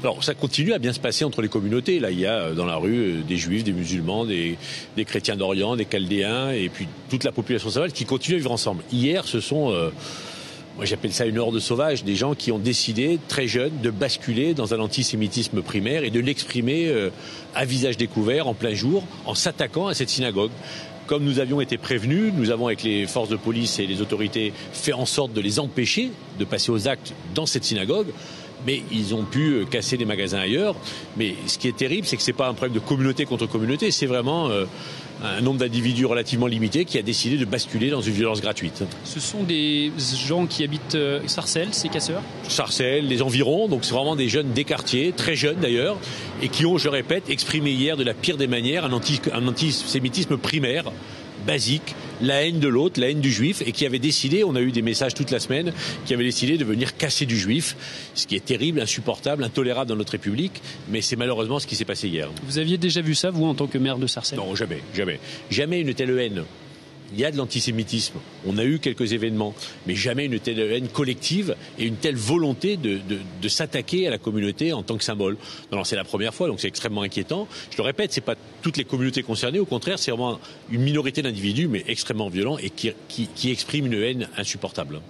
Alors ça continue à bien se passer entre les communautés. Là, il y a dans la rue des juifs, des musulmans, des chrétiens d'Orient, des chaldéens et puis toute la population sauvage qui continue à vivre ensemble. Hier, ce sont, moi j'appelle ça une horde sauvage, des gens qui ont décidé très jeunes de basculer dans un antisémitisme primaire et de l'exprimer à visage découvert en plein jour en s'attaquant à cette synagogue. Comme nous avions été prévenus, nous avons avec les forces de police et les autorités fait en sorte de les empêcher de passer aux actes dans cette synagogue. Mais ils ont pu casser des magasins ailleurs. Mais ce qui est terrible, c'est que c'est pas un problème de communauté contre communauté, c'est vraiment un nombre d'individus relativement limité qui a décidé de basculer dans une violence gratuite. Ce sont des gens qui habitent Sarcelles, ces casseurs ? Sarcelles, les environs, donc c'est vraiment des jeunes des quartiers, très jeunes d'ailleurs, et qui ont, je le répète, exprimé hier de la pire des manières un antisémitisme primaire, basique, la haine de l'autre, la haine du juif, et qui avait décidé, on a eu des messages toute la semaine, qui avaient décidé de venir casser du juif, ce qui est terrible, insupportable, intolérable dans notre République, mais c'est malheureusement ce qui s'est passé hier. Vous aviez déjà vu ça, vous, en tant que maire de Sarcelles ? Non, jamais, jamais. Jamais une telle haine. Il y a de l'antisémitisme, on a eu quelques événements, mais jamais une telle haine collective et une telle volonté de s'attaquer à la communauté en tant que symbole. Non, c'est la première fois, donc c'est extrêmement inquiétant. Je le répète, c'est pas toutes les communautés concernées, au contraire, c'est vraiment une minorité d'individus, mais extrêmement violents et qui expriment une haine insupportable.